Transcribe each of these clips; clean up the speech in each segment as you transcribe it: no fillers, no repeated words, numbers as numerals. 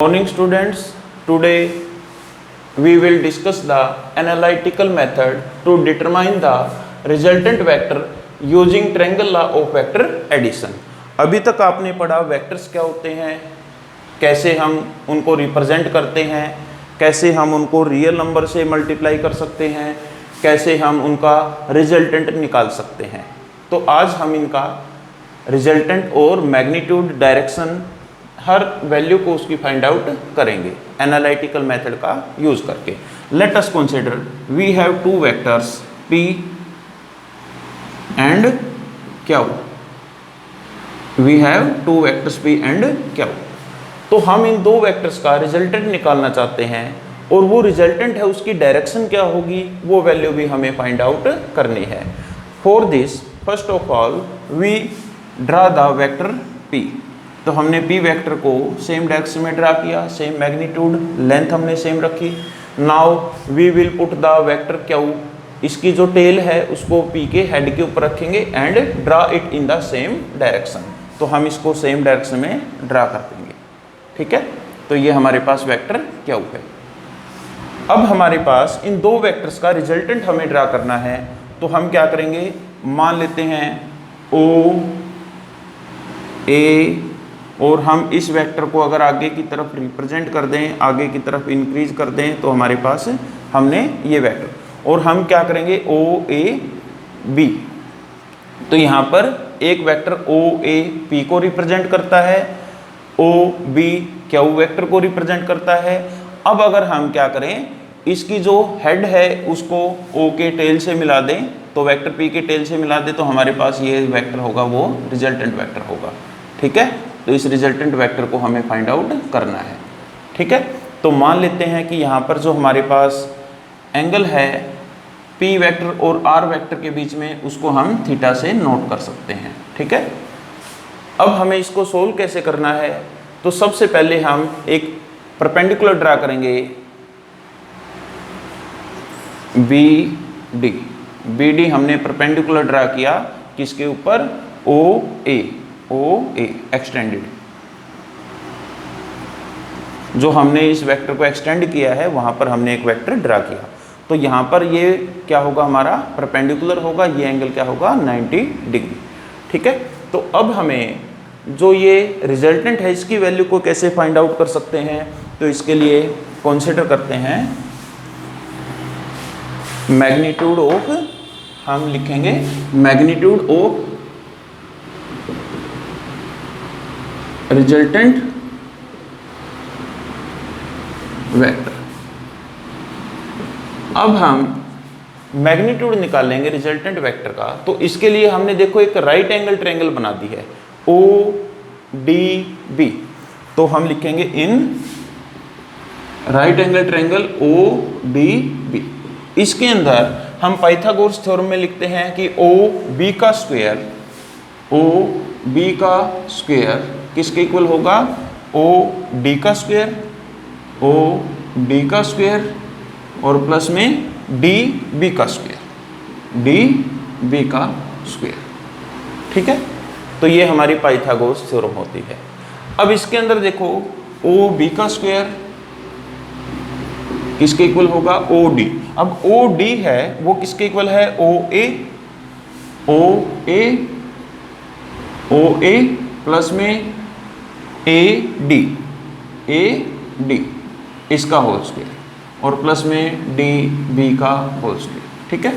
Morning students, today we will discuss the analytical method to determine the resultant vector using triangle law of vector addition। अभी तक आपने पढ़ा vectors क्या होते हैं, कैसे हम उनको रिप्रेजेंट करते हैं, कैसे हम उनको रियल नंबर से मल्टीप्लाई कर सकते हैं, कैसे हम उनका रिजल्टेंट निकाल सकते हैं। तो आज हम इनका रिजल्टेंट और मैग्नीट्यूड डायरेक्शन हर वैल्यू को उसकी फाइंड आउट करेंगे एनालिटिकल मेथड का यूज करके। Let us consider we have two vectors p and q। We have two vectors p and q। तो हम इन दो वेक्टर्स का रिजल्टेंट निकालना चाहते हैं और वो रिजल्टेंट है उसकी डायरेक्शन क्या होगी वो वैल्यू भी हमें फाइंड आउट करनी है। For this first of all we draw the vector p। तो हमने p वेक्टर को सेम डायरेक्शन में ड्रा किया, सेम मैग्नीट्यूड, लेंथ हमने सेम रखी। Now we will put the vector q, इसकी जो टेल है उसको p के हेड के ऊपर रखेंगे and draw it in the same direction. तो हम इसको सेम डायरेक्शन में ड्रा कर देंगे, ठीक है। तो ये हमारे पास वेक्टर q है। अब हमारे पास इन दो वेक्टर्स का रिजल्टेंट हमें ड्रा करना है, तो हम क्या करेंगे, मान लेते हैं o a, और हम इस वेक्टर को अगर आगे की तरफ रिप्रेजेंट कर दें, आगे की तरफ इंक्रीज कर दें, तो हमारे पास हमने ये वेक्टर, और हम क्या करेंगे o a b। तो यहाँ पर एक वेक्टर o a p को रिप्रेजेंट करता है, o b q वेक्टर को रिप्रेजेंट करता है। अब अगर हम क्या करें, इसकी जो हेड है उसको o के टेल से मिला दें, तो वेक्टर p के टेल से मिला दें, तो हमारे पास ये वेक्टर होगा वो रिजल्टेंट वेक्टर होगा, ठीक है। तो इस रिजल्टेंट वेक्टर को हमें फाइंड आउट करना है, ठीक है। तो मान लेते हैं कि यहाँ पर जो हमारे पास एंगल है p वेक्टर और r वेक्टर के बीच में, उसको हम थीटा से नोट कर सकते हैं, ठीक है। अब हमें इसको सोल्व कैसे करना है, तो सबसे पहले हम एक परपेंडिकुलर ड्रा करेंगे BD हमने परपेंडिकुलर ड्रा किया किसके ऊपर, OA एक्सटेंडेड। जो हमने इस वेक्टर को एक्सटेंड किया है वहां पर हमने एक वेक्टर ड्रा किया, तो यहाँ पर ये क्या होगा, हमारा परपेंडिकुलर होगा, ये एंगल क्या होगा 90 डिग्री, ठीक है। तो अब हमें जो ये रिजल्टेंट है इसकी वैल्यू को कैसे फाइंड आउट कर सकते हैं, तो इसके लिए कंसीडर करते हैं मैग्नीट्यूड ऑफ, हम लिखेंगे मैग्नीट्यूड ऑफ रिजल्टेंट वेक्टर। अब हम मैग्नीट्यूड निकालेंगे रिजल्टेंट वेक्टर का, तो इसके लिए हमने देखो एक राइट एंगल ट्रायंगल बना दी है ODB। तो हम लिखेंगे in right angle triangle ODB। इसके अंदर हम पाइथागोरस थ्योरम में लिखते हैं कि OB का स्क्वायर किसके इक्वल होगा, OD का स्क्वायर और प्लस में DB का स्क्वायर, ठीक है। तो ये हमारी पाइथागोरस थ्योरम होती है। अब इसके अंदर देखो OB का स्क्वायर किसके इक्वल होगा, OD। अब OD है वो किसके इक्वल है, OA प्लस में AD इसका होल स्क्वायर और प्लस में DB का होल स्क्वायर, ठीक है।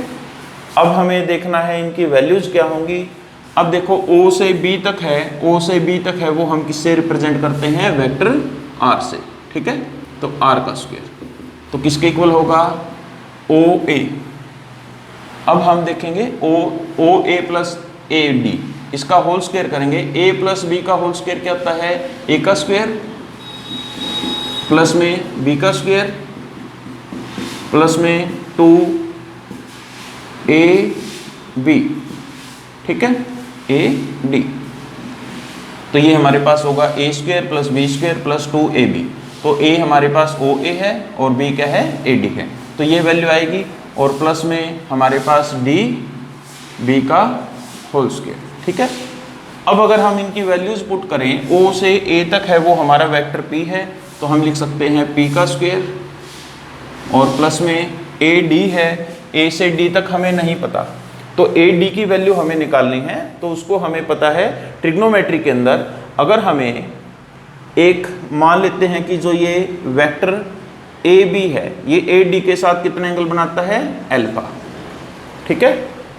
अब हमें देखना है इनकी वैल्यूज क्या होंगी। अब देखो O से B तक है, वो हम किससे रिप्रेजेंट करते हैं, वेक्टर R से, ठीक है। तो R का स्क्वायर तो किसके इक्वल होगा, OA। अब हम देखेंगे OA प्लस AD, इसका होल स्क्वायर करेंगे, A प्लस B का होल स्क्वायर क्या होता है, A का स्क्वायर प्लस में B का स्क्वायर प्लस में 2AB, ठीक है, AD। तो ये हमारे पास होगा A square plus B square plus 2AB। तो A हमारे पास OA है और B क्या है, AD है, तो ये वैल्यू आएगी, और प्लस में हमारे पास DB का होल स्क्वायर, ठीक है। अब अगर हम इनकी वैल्यूज पुट करें, O से A तक है वो हमारा वेक्टर P है, तो हम लिख सकते हैं p का स्क्वायर, और प्लस में AD है, A से D तक हमें नहीं पता, तो AD की वैल्यू हमें निकालनी है। तो उसको हमें पता है ट्रिग्नोमेट्री के अंदर, अगर हमें एक मान लेते हैं कि जो ये वेक्टर AB है ये AD के साथ कितना एंगल बनाता है, अल्फा, ठीक है।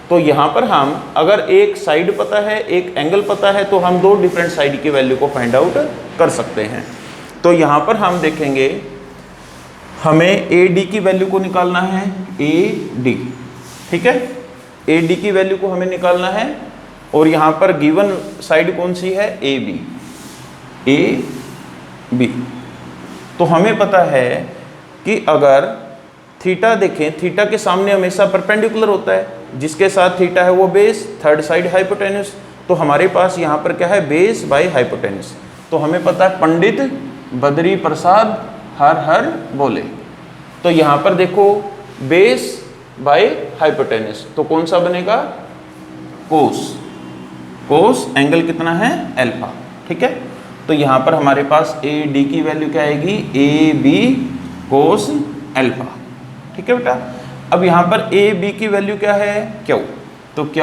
तो यहाँ पर हम अगर एक साइड पता है एक एंगल पता है तो हम दो डिफरेंट साइड की वैल्यू को फाइंड आउट कर सकते हैं। तो यहाँ पर हम देखेंगे हमें AD की वैल्यू को निकालना है, AD, ठीक है, AD की वैल्यू को हमें निकालना है। और यहाँ पर गिवन साइड कौन सी है, AB, AB। तो हमें पता है कि अगर थीटा देखें, थीटा के सामने हमेशा परपेंडिकुलर होता है, जिसके साथ थीटा है वो बेस, थर्ड साइड हाइपोटेन्यूस। तो हमारे पास यहाँ पर क्या है, बेस बाय हाइपोटेन्यूस। तो हमें पता है पंडित बद्री प्रसाद हर हर बोले। तो यहाँ पर देखो बेस बाय हाइपोटेन्यूस, तो कौन सा बनेगा, कोस, कोस एंगल कितना है, अल्फा, ठीक है। तो यहाँ पर हमारे पास AD की वैल्यू क्या आएगी, AB कोस अल्फा, ठीक है बेटा। अब यहाँ पर AB की वैल्यू क्या है, Q, तो Q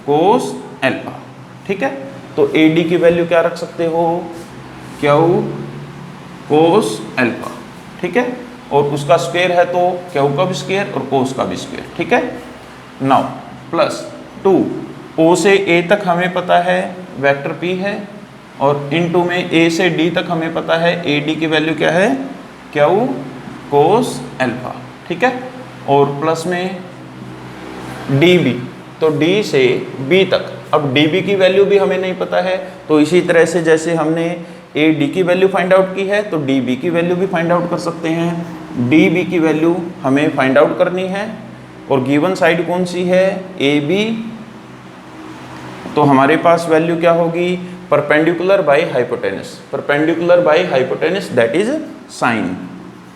कोस अल्फा, ठीक है। तो AD की वैल्यू क्या रख सकते हो, Q कोस अल्फा, ठीक है। और उसका स्क्वायर है तो Q का भी स्क्वायर और कोस का भी स्क्वायर, ठीक है। नाउ प्लस 2, O से A तक हमें पता है वेक्टर P है, और इनटू में A से D तक हमें पता है AD की वैल्यू क्या है, Q कोस अल्फा, ठीक है। और प्लस में DB, तो D से B तक, अब DB की वैल्यू भी हमें नहीं पता है, तो इसी तरह से जैसे हमने AD की वैल्यू फाइंड आउट की है तो DB की वैल्यू भी फाइंड आउट कर सकते हैं। DB की वैल्यू हमें फाइंड आउट करनी है, और गिवन साइड कौन सी है, AB। तो हमारे पास वैल्यू क्या होगी, perpendicular by hypotenuse, perpendicular by hypotenuse that is sine,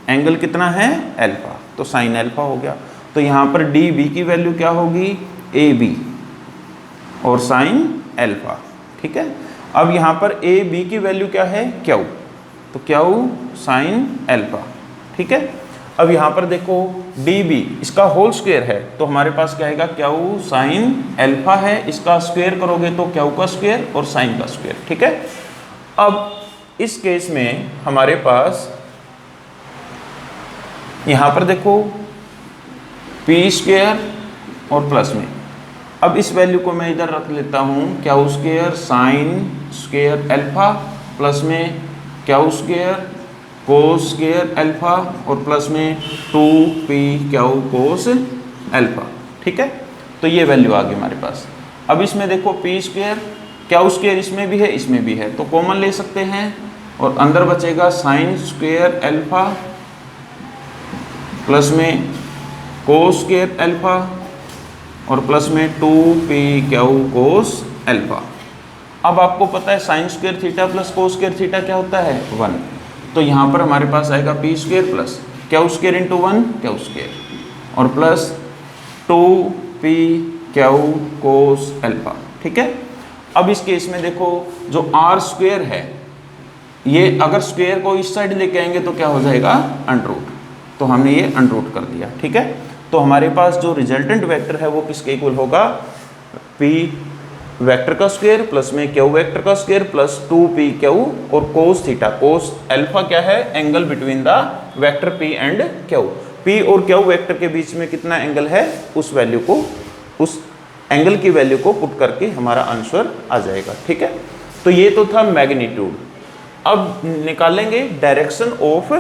angle कितना है, अल्फा, तो साइन अल्फा हो गया। तो यहाँ पर DB की वैल्यू क्या होगी, AB और साइन अल्फा, ठीक है। अब यहाँ पर AB की वैल्यू क्या है, Q, तो Q साइन अल्फा, ठीक है। अब यहाँ पर देखो DB इसका होल स्क्वायर है, तो हमारे पास क्या आएगा, Q साइन अल्फा है, इसका स्क्वायर करोगे तो Q का स्क्वायर और साइन का स्क्वायर, ठीक है। अब इस केस में हमारे पास यहाँ पर देखो P स्क्वायर और प्लस में, अब इस वैल्यू को मैं इधर रख लेता हूँ, Q square sine square alpha, plus में Q square cos square alpha, और प्लस में 2PQ कोस अल्फा, ठीक है। तो ये वैल्यू आ गई हमारे पास। अब इसमें देखो P स्क्वायर Q स्क्वायर इसमें भी है इसमें भी है, तो कॉमन ले सकते हैं, और अंदर बचेगा साइन स्क्वायर अल्फा प्लस में कोस स्क्वायर अल्फा, और प्लस में 2PQ कोस अल्फा। अब आपको पता है sine square theta plus cos square theta क्या होता है, 1। तो यहाँ पर हमारे पास आएगा P square plus Q square into 1 Q square, और प्लस 2PQ कोस अल्फा, ठीक है। अब इस केस में देखो जो R स्क्वायर है, ये अगर स्क्वायर को इस साइड लेके आएंगे तो क्या हो जाएगा, अंडररूट, तो हमने ये अंडररूट कर दिया, ठीक है। तो हमारे पास जो रिजल्टेंट वेक्टर है वो किसके इक्वल होगा, P वेक्टर का स्क्वायर प्लस में Q वेक्टर का स्क्वायर प्लस 2PQ और कोस थीटा, कोस अल्फा क्या है, angle between the vector P and Q। P और Q वेक्टर के बीच में कितना एंगल है, उस वैल्यू को, उस एंगल की वैल्यू को पुट करके हमारा आंसर आ जाएगा, ठीक है। तो ये तो था मैग्नीट्यूड। अब निकालेंगे direction of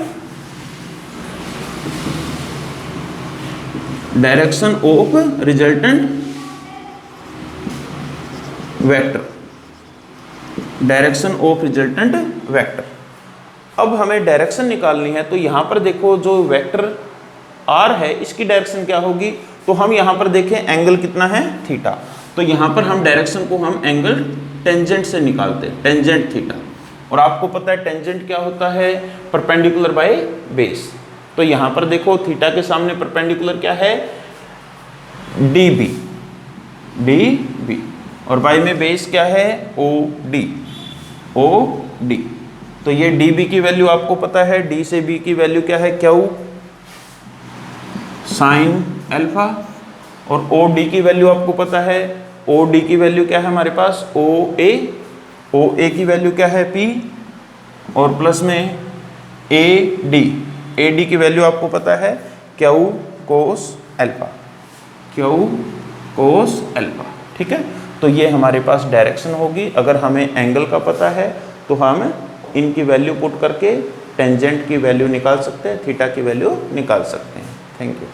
resultant vector, direction of resultant vector. अब हमें डायरेक्शन निकालनी है, तो यहाँ पर देखो जो वेक्टर R है इसकी डायरेक्शन क्या होगी, तो हम यहाँ पर देखें एंगल कितना है, थीटा, तो यहाँ पर हम डायरेक्शन को हम एंगल टेंजेंट से निकालते हैं, टेंजेंट थीटा। और आपको पता है टेंजेंट क्या होता है, परपेंडिकुलर बाय बेस। तो यहाँ पर देखो थीटा के सामने परपेंडिकुलर क्या है, DB, और बाय में बेस क्या है, OD, तो ये डी बी की वैल्यू आपको पता है, डी से बी की वैल्यू क्या है, क्यू साइन अल्फा, और ओ डी की वैल्यू आपको पता है, ओ डी की वैल्यू क्या है हमारे पास, ओ ए की वैल्यू क्या है, पी, और प्लस में ए डी की वैल्यू आपको पता है, Q cos alpha, Q cos alpha. ठीक है, तो ये हमारे पास डायरेक्शन होगी। अगर हमें एंगल का पता है तो हम इनकी वैल्यू पुट करके टेंजेंट की वैल्यू निकाल सकते हैं, थीटा की वैल्यू निकाल सकते हैं। Thank you.